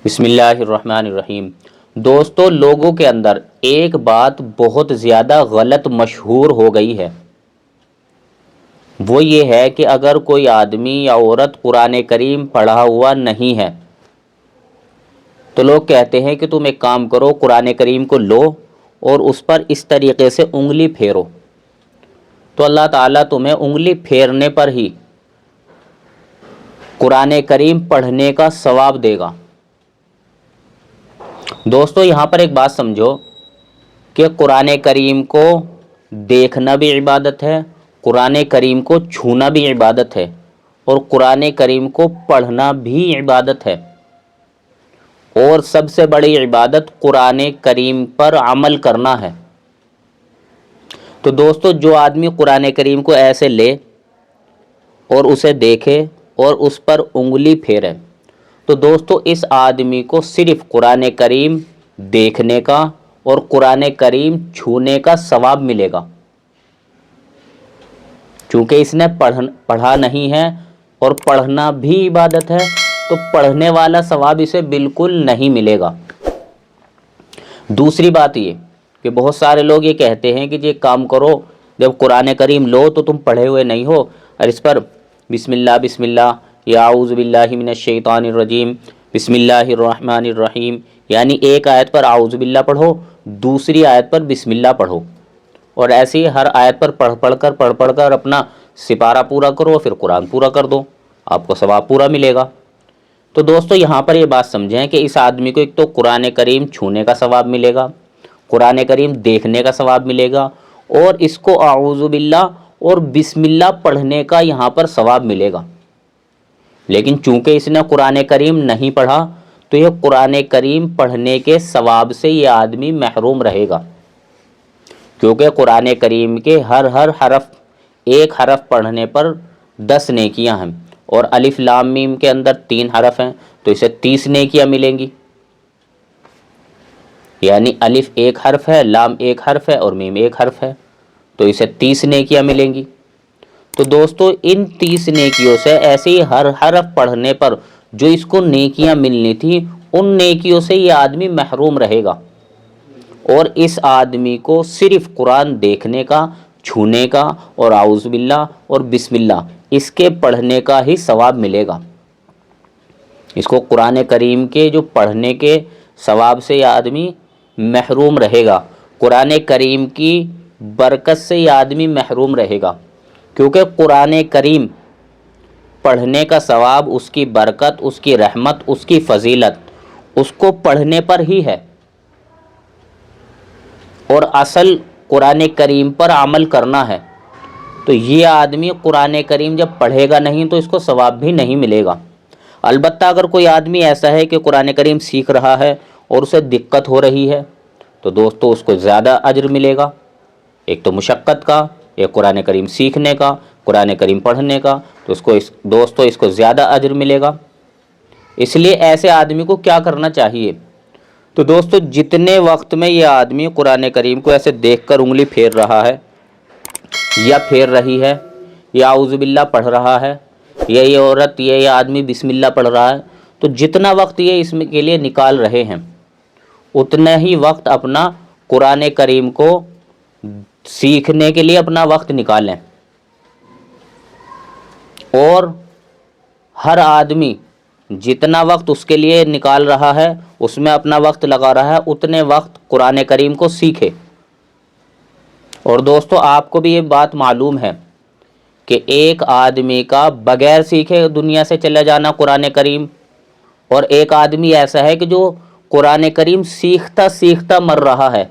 بسم اللہ الرحمن الرحیم۔ دوستو، لوگوں کے اندر ایک بات بہت زیادہ غلط مشہور ہو گئی ہے، وہ یہ ہے کہ اگر کوئی آدمی یا عورت قرآن کریم پڑھا ہوا نہیں ہے تو لوگ کہتے ہیں کہ تم ایک کام کرو، قرآن کریم کو لو اور اس پر اس طریقے سے انگلی پھیرو تو اللہ تعالیٰ تمہیں انگلی پھیرنے پر ہی قرآن کریم پڑھنے کا ثواب دے گا۔ دوستو، یہاں پر ایک بات سمجھو کہ قرآن کریم کو دیکھنا بھی عبادت ہے، قرآن کریم کو چھونا بھی عبادت ہے، اور قرآن کریم کو پڑھنا بھی عبادت ہے، اور سب سے بڑی عبادت قرآن کریم پر عمل کرنا ہے۔ تو دوستو، جو آدمی قرآن کریم کو ایسے لے اور اسے دیکھے اور اس پر انگلی پھیرے تو دوستو اس آدمی کو صرف قرآن کریم دیکھنے کا اور قرآن کریم چھونے کا ثواب ملے گا، چونکہ اس نے پڑھا نہیں ہے، اور پڑھنا بھی عبادت ہے تو پڑھنے والا ثواب اسے بالکل نہیں ملے گا۔ دوسری بات یہ کہ بہت سارے لوگ یہ کہتے ہیں کہ جی ایک کام کرو، جب قرآن کریم لو تو تم پڑھے ہوئے نہیں ہو اور اس پر بسم اللہ یا اعوذ باللہ من الشیطان الرجیم بسم اللہ الرحمن الرحیم، یعنی ایک آیت پر اعوذ باللہ پڑھو، دوسری آیت پر بسم اللہ پڑھو، اور ایسے ہی ہر آیت پر پڑھ کر اپنا سپارہ پورا کرو، پھر قرآن پورا کر دو، آپ کو ثواب پورا ملے گا۔ تو دوستو یہاں پر یہ بات سمجھیں کہ اس آدمی کو ایک تو قرآن کریم چھونے کا ثواب ملے گا، قرآن کریم دیکھنے کا ثواب ملے گا، اور اس کو اعوذ باللہ اور بسم اللہ پڑھنے کا یہاں پر ثواب ملے گا۔ لیکن چونکہ اس نے قرآن کریم نہیں پڑھا تو یہ قرآن کریم پڑھنے کے ثواب سے یہ آدمی محروم رہے گا، کیونکہ قرآن کریم کے ہر حرف، ایک حرف پڑھنے پر 10 نیکیاں ہیں، اور الف لام میم کے اندر 3 حرف ہیں تو اسے 30 نیکیاں ملیں گی، یعنی الف ایک حرف ہے، لام ایک حرف ہے اور میم ایک حرف ہے تو اسے 30 نیکیاں ملیں گی۔ تو دوستو ان 30 نیکیوں سے ایسے ہی ہر حرف پڑھنے پر جو اس کو نیکیاں ملنی تھی ان نیکیوں سے یہ آدمی محروم رہے گا، اور اس آدمی کو صرف قرآن دیکھنے کا، چھونے کا اور اعوذ باللہ اور بسم اللہ اس کے پڑھنے کا ہی ثواب ملے گا۔ اس کو قرآن کریم کے جو پڑھنے کے ثواب سے یہ آدمی محروم رہے گا، قرآن کریم کی برکت سے یہ آدمی محروم رہے گا، کیونکہ قرآن کریم پڑھنے کا ثواب، اس کی برکت، اس کی رحمت، اس کی فضیلت اس کو پڑھنے پر ہی ہے، اور اصل قرآن کریم پر عمل کرنا ہے۔ تو یہ آدمی قرآن کریم جب پڑھے گا نہیں تو اس کو ثواب بھی نہیں ملے گا۔ البتہ اگر کوئی آدمی ایسا ہے کہ قرآن کریم سیکھ رہا ہے اور اسے دقت ہو رہی ہے تو دوستو اس کو زیادہ اجر ملے گا، ایک تو مشقت کا، ایک قرآن کریم سیکھنے کا، قرآن کریم پڑھنے کا، تو اس کو زیادہ اجر ملے گا۔ اس لیے ایسے آدمی کو کیا کرنا چاہیے؟ تو دوستو جتنے وقت میں یہ آدمی قرآن کریم کو ایسے دیکھ کر انگلی پھیر رہا ہے یا پھیر رہی ہے، یا اعوذ باللہ پڑھ رہا ہے، یا یہ عورت، یہ آدمی بسم اللہ پڑھ رہا ہے، تو جتنا وقت یہ اس میں کے لیے نکال رہے ہیں اتنا ہی وقت اپنا قرآن کریم کو سیکھنے کے لیے اپنا وقت نکالیں، اور ہر آدمی جتنا وقت اس کے لیے نکال رہا ہے اس میں اپنا وقت لگا رہا ہے اتنے وقت قرآن کریم کو سیکھے۔ اور دوستو آپ کو بھی یہ بات معلوم ہے کہ ایک آدمی کا بغیر سیکھے دنیا سے چلا جانا قرآن کریم، اور ایک آدمی ایسا ہے کہ جو قرآن کریم سیکھتا مر رہا ہے،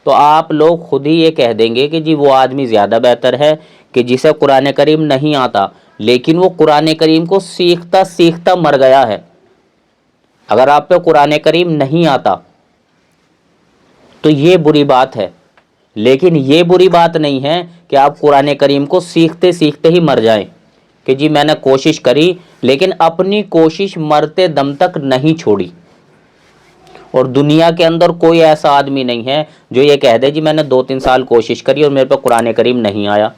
تو آپ لوگ خود ہی یہ کہہ دیں گے کہ جی وہ آدمی زیادہ بہتر ہے کہ جسے قرآن کریم نہیں آتا لیکن وہ قرآن کریم کو سیکھتا مر گیا ہے۔ اگر آپ پہ قرآن کریم نہیں آتا تو یہ بری بات ہے، لیکن یہ بری بات نہیں ہے کہ آپ قرآن کریم کو سیکھتے ہی مر جائیں کہ جی میں نے کوشش کری لیکن اپنی کوشش مرتے دم تک نہیں چھوڑی۔ اور دنیا کے اندر کوئی ایسا آدمی نہیں ہے جو یہ کہہ دے جی میں نے 2-3 سال کوشش کری اور میرے پہ قرآن کریم نہیں آیا۔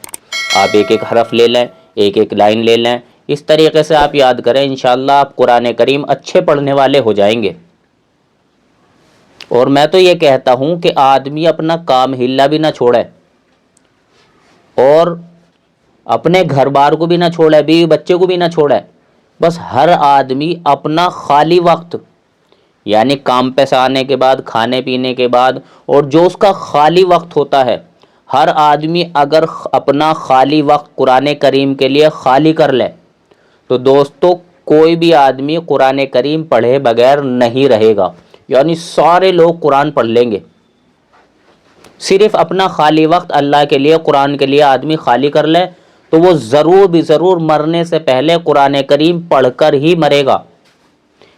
آپ ایک حرف لے لیں، ایک لائن لے لیں، اس طریقے سے آپ یاد کریں، انشاءاللہ آپ قرآن کریم اچھے پڑھنے والے ہو جائیں گے۔ اور میں تو یہ کہتا ہوں کہ آدمی اپنا کام ہلا بھی نہ چھوڑے، اور اپنے گھر بار کو بھی نہ چھوڑے، بیوی بچے کو بھی نہ چھوڑے، بس ہر آدمی اپنا خالی وقت، یعنی کام پہ سے آنے کے بعد، کھانے پینے کے بعد، اور جو اس کا خالی وقت ہوتا ہے، ہر آدمی اگر اپنا خالی وقت قرآن کریم کے لیے خالی کر لے تو دوستو کوئی بھی آدمی قرآن کریم پڑھے بغیر نہیں رہے گا، یعنی سارے لوگ قرآن پڑھ لیں گے۔ صرف اپنا خالی وقت اللہ کے لیے، قرآن کے لیے آدمی خالی کر لے تو وہ ضرور بھی ضرور مرنے سے پہلے قرآن کریم پڑھ کر ہی مرے گا۔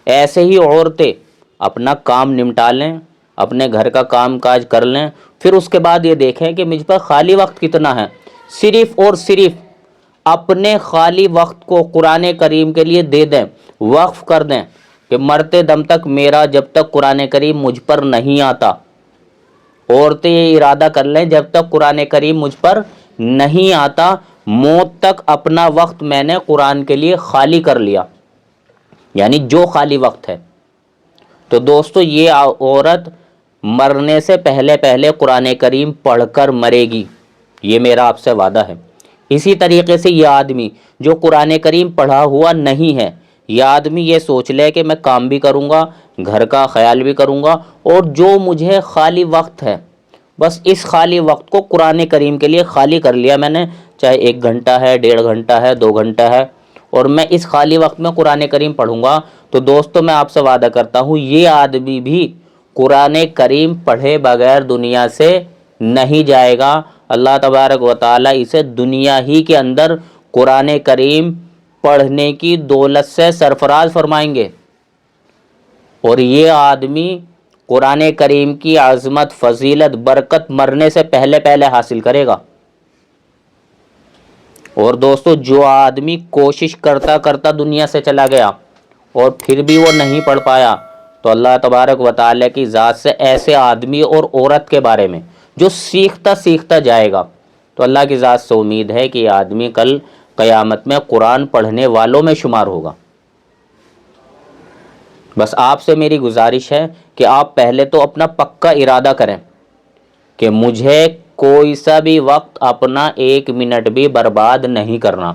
ایسے ہی عورتیں اپنا کام نمٹا لیں، اپنے گھر کا کام کاج کر لیں، پھر اس کے بعد یہ دیکھیں کہ مجھ پر خالی وقت کتنا ہے، صرف اور صرف اپنے خالی وقت کو قرآن کریم کے لیے دے دیں، وقف کر دیں کہ مرتے دم تک میرا جب تک قرآن کریم مجھ پر نہیں آتا، عورتیں یہ ارادہ کر لیں جب تک قرآن کریم مجھ پر نہیں آتا، موت تک اپنا وقت میں نے قرآن کے لیے خالی کر لیا، یعنی جو خالی وقت ہے۔ تو دوستو یہ عورت مرنے سے پہلے پہلے قرآن کریم پڑھ کر مرے گی، یہ میرا آپ سے وعدہ ہے۔ اسی طریقے سے یہ آدمی جو قرآن کریم پڑھا ہوا نہیں ہے، یہ آدمی یہ سوچ لے کہ میں کام بھی کروں گا، گھر کا خیال بھی کروں گا، اور جو مجھے خالی وقت ہے بس اس خالی وقت کو قرآن کریم کے لیے خالی کر لیا میں نے، چاہے 1 گھنٹہ ہے، 1.5 گھنٹہ ہے، 2 گھنٹہ ہے، اور میں اس خالی وقت میں قرآن کریم پڑھوں گا، تو دوستو میں آپ سے وعدہ کرتا ہوں یہ آدمی بھی قرآن کریم پڑھے بغیر دنیا سے نہیں جائے گا۔ اللہ تبارک و تعالی اسے دنیا ہی کے اندر قرآن کریم پڑھنے کی دولت سے سرفراز فرمائیں گے، اور یہ آدمی قرآن کریم کی عظمت، فضیلت، برکت مرنے سے پہلے پہلے حاصل کرے گا۔ اور دوستو جو آدمی کوشش کرتا کرتا دنیا سے چلا گیا اور پھر بھی وہ نہیں پڑھ پایا، تو اللہ تبارک و تعالی کی ذات سے ایسے آدمی اور عورت کے بارے میں جو سیکھتا سیکھتا جائے گا، تو اللہ کی ذات سے امید ہے کہ یہ آدمی کل قیامت میں قرآن پڑھنے والوں میں شمار ہوگا۔ بس آپ سے میری گزارش ہے کہ آپ پہلے تو اپنا پکا ارادہ کریں کہ مجھے کوئی سا بھی وقت اپنا 1 منٹ بھی برباد نہیں کرنا،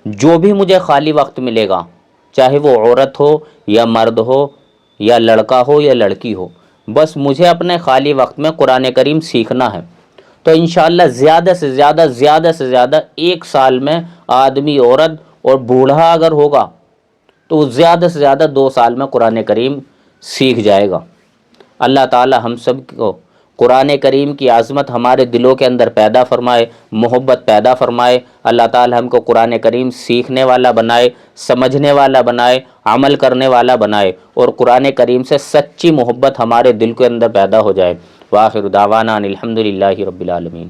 جو بھی مجھے خالی وقت ملے گا، چاہے وہ عورت ہو یا مرد ہو یا لڑکا ہو یا لڑکی ہو، بس مجھے اپنے خالی وقت میں قرآن کریم سیکھنا ہے۔ تو انشاءاللہ زیادہ سے زیادہ 1 سال میں آدمی، عورت اور بوڑھا اگر ہوگا تو وہ زیادہ سے زیادہ 2 سال میں قرآن کریم سیکھ جائے گا۔ اللہ تعالی ہم سب کو قرآن کریم کی عظمت ہمارے دلوں کے اندر پیدا فرمائے، محبت پیدا فرمائے۔ اللہ تعالی ہم کو قرآن کریم سیکھنے والا بنائے، سمجھنے والا بنائے، عمل کرنے والا بنائے، اور قرآن کریم سے سچی محبت ہمارے دل کے اندر پیدا ہو جائے۔ وآخر دعوانا ان الحمد للہ رب العالمین۔